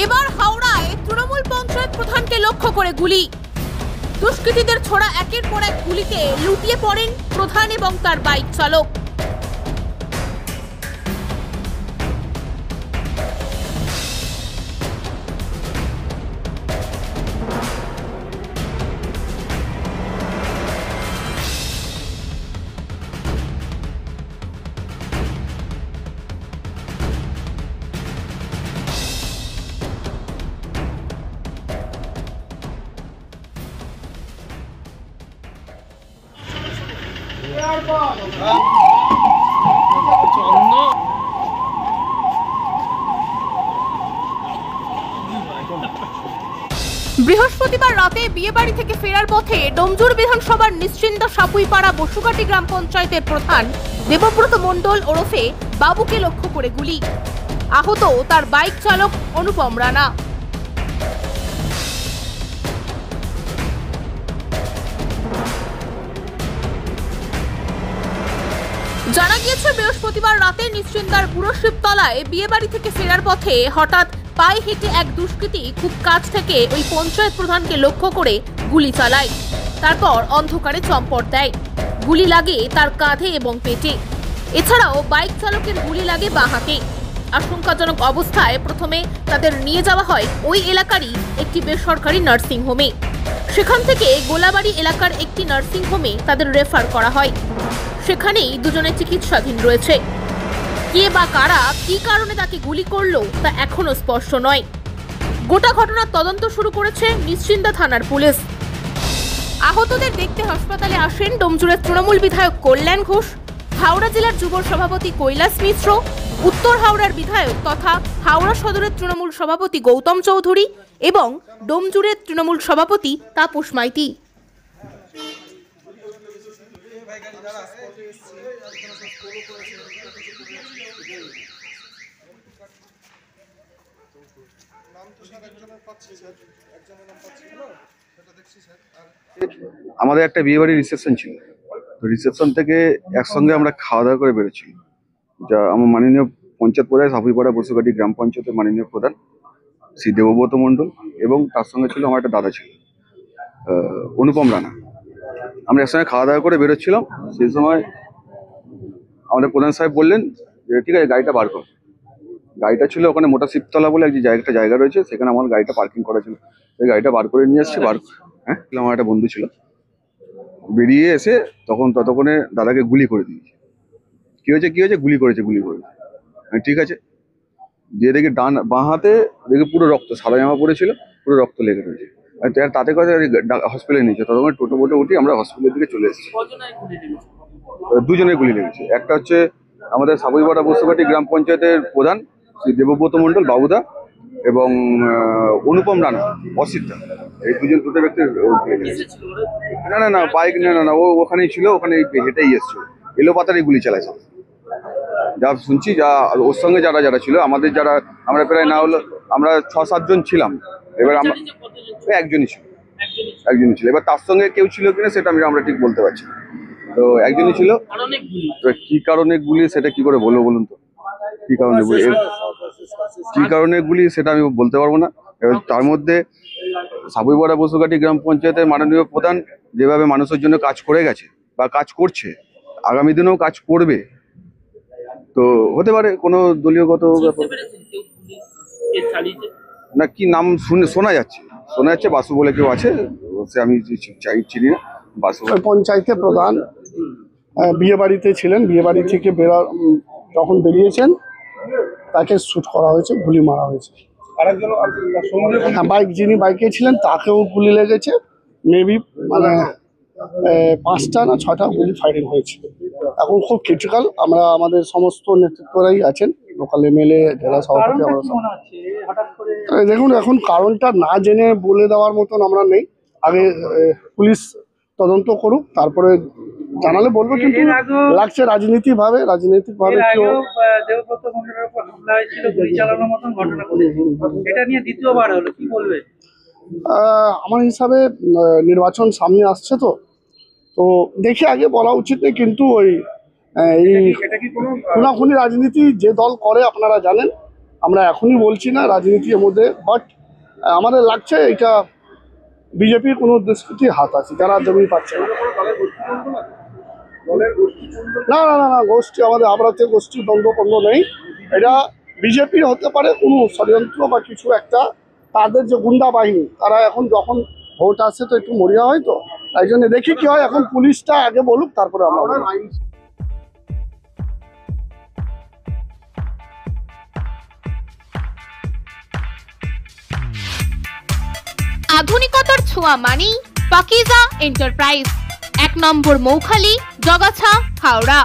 এবার হাওড়ায় তৃণমূল পঞ্চায়েত প্রধানকে লক্ষ্য করে গুলি। দুষ্কৃতীদের ছোড়া একের পর এক গুলিতে লুটিয়ে পড়েন প্রধান এবং তার বাইক চালক। বৃহস্পতিবার রাতে বিয়েবাড়ি থেকে ফেরার পথে ডোমজুর বিধানসভার নিশ্চিন্দা সাপুইপাড়া বসুকাটি গ্রাম পঞ্চায়েতের প্রধান দেবব্রত মণ্ডল ওরফে বাবুকে লক্ষ্য করে গুলি। আহত তার বাইক চালক অনুপম রানা। জানা গিয়েছে বৃহস্পতিবার রাতে নিশ্চিন্দার পুরো শিবতলায় বিয়েবাড়ি থেকে ফেরার পথে হঠাৎ পায়ে হেঁটে এক দুষ্কৃতী খুব কাছ থেকে ওই পঞ্চায়েত প্রধানকে লক্ষ্য করে গুলি চালায়। তারপর অন্ধকারে চম্পট দেয়। গুলি লাগে তার কাঁধে এবং পেটে। এছাড়াও বাইক চালকের গুলি লাগে বাঁ হাতে। আশঙ্কাজনক অবস্থায় প্রথমে তাদের নিয়ে যাওয়া হয় ওই এলাকারই একটি বেসরকারি নার্সিং হোমে। সেখান থেকে গোলাবাড়ি এলাকার একটি নার্সিং হোমে তাদের রেফার করা হয়। সেখানেই দুজনে চিকিৎসাধীন রয়েছে। কে বা কারা কি কারণে তাকে গুলি করলো তা এখনো স্পষ্ট নয়। গোটা ঘটনার তদন্ত শুরু করেছে নিশ্চিন্দা থানার পুলিশ। আহতদের দেখতে হাসপাতালে আসেন ডোমজুরের তৃণমূল বিধায়ক কল্যাণ ঘোষ, হাওড়া জেলার যুব সভাপতি কৈলাস মিশ্র, উত্তর হাওড়ার বিধায়ক তথা হাওড়া সদরের তৃণমূল সভাপতি গৌতম চৌধুরী এবং ডোমজুরের তৃণমূল সভাপতি তাপস মাইতি। আমাদের একটা বিয়ে বাড়ির রিসেপশন ছিল, তো রিসেপশন থেকে একসঙ্গে আমরা খাওয়া দাওয়া করে বেরোচ্ছি। যা আমার মাননীয় পঞ্চায়েত প্রধান সাপুইপাড়া বসুকাটি গ্রাম পঞ্চায়েতের মাননীয় প্রধান শ্রী দেবব্রত মণ্ডল এবং তার সঙ্গে ছিল আমার একটা দাদা ছিল অনুপম রানা। আমরা একসঙ্গে খাওয়া দাওয়া করে বেরোচ্ছিলাম। সেই সময় আমাদের প্রধান সাহেব বললেন যে ঠিক আছে গাড়িটা বার কর। গাড়িটা ছিল ওখানে মোটা শিবতলা বলে একটা জায়গা রয়েছে, সেখানে আমার গাড়িটা পার্কিং করা ছিল। সেই গাড়িটা বার করে নিয়ে এসেছি। হ্যাঁ, আমার একটা বন্ধু ছিল, বেরিয়ে এসে ততক্ষণে দাদাকে গুলি করে দিয়েছে। কি হয়েছে গুলি করেছে। ঠিক আছে, দিয়ে দেখি বাঁ হাতে দেখি পুরো রক্ত, সাদা জামা পরেছিল, পুরো রক্ত লেগে রয়েছে। তাতে কথা হসপিটালে নিয়েছে। ততক্ষণ টোটো বোটে উঠি আমরা হসপিটালের দিকে চলে এসেছি। দুজনের গুলি লেগেছে। একটা হচ্ছে আমাদের সাপুইপাড়া বসুকাটি গ্রাম পঞ্চায়েতের প্রধান শ্রী দেবব্রত মণ্ডল বাবুদা এবং অনুপম রানা অসিতদা, এই দুটো ব্যক্তির। না বাইক না ও ওখানেই ছিল, ওখানে হেঁটেই এসছিল। এলোপাতারি গুলি চালায় সব, যা শুনছি। যা ওর সঙ্গে যারা ছিল আমরা প্রায় না হলো আমরা 6-7 জন ছিলাম। এবার আমরা একজনই ছিল। এবার তার সঙ্গে কেউ ছিল কিনা সেটা আমরা ঠিক বলতে পারছি। তো একজনই ছিল। কি কারণে গুলি সেটা কি করে বলবো বলুন তো? কি কারণে গুলি সেটা আমি বলতে পারবো না। এবার তার মধ্যে সাপুইপাড়া বসুকাটি গ্রাম পঞ্চায়েতের মাননীয় প্রধান যেভাবে মানুষের জন্য কাজ করে গেছে বা কাজ করছে, আগামী দিনেও কাজ করবে, তো হতে পারে কোনো দলীয়গত ব্যাপার। না কি নাম শোনা যাচ্ছে বাসু বলে কেউ আছে, সে আমি চিনি না। বাসু পঞ্চায়েতের প্রধান বিয়ে বাড়িতে ছিলেন। বিয়ে বাড়ি থেকে যখন বেরিয়েছেন তাকে শুট করা হয়েছে, গুলি মারা হয়েছে। যিনি বাইকে ছিলেন তাকেও গুলি লেগেছে। মেবি মানে 5টা না 6টা গুলি ফায়ারিং হয়েছে। এখন খুব ক্রিটিক্যাল। আমাদের সমস্ত নেতৃত্বরাই আছেন, লোকাল এমএলএ, জেলা সভাপতি। দেখুন, এখন কারণটা না জেনে বলে দেওয়ার মতন আমরা নেই। আগে পুলিশ তদন্ত করুক, তারপরে জানালে বলবো। কিন্তু লাগছে রাজনীতিকভাবে আমার হিসাবে নির্বাচন সামনে আসছে, তো দেখে আগে বলা উচিত নেই। কিন্তু ওই খুনাখুনি রাজনীতি যে দল করে আপনারা জানেন, আমরা এখনই বলছি না রাজনীতির মধ্যে, বাট আমাদের লাগছে এটা বিজেপির কোনো দুষ্কৃতির হাত আছে, যারা জমি পাচ্ছে না। না না না না, গোষ্ঠী আমাদের আবরাতে গোষ্ঠী দ্বন্দ্ব নেই। এটা বিজেপির হতে পারে কোনো ষড়যন্ত্র বা কিছু একটা, তাদের যে গুন্ডা বাহিনী তারা এখন যখন ভোট আসছে তো একটু মরিয়া হয়, তো তাই জন্য দেখি কি হয়। এখন পুলিশটা আগে বলুক, তারপরে আমরা বলবো। আধুনিকতার ছোঁয়া মানেই পাকিজা এন্টারপ্রাইজ, 1 নম্বর মৌখালি, জগাছা, হাওড়া।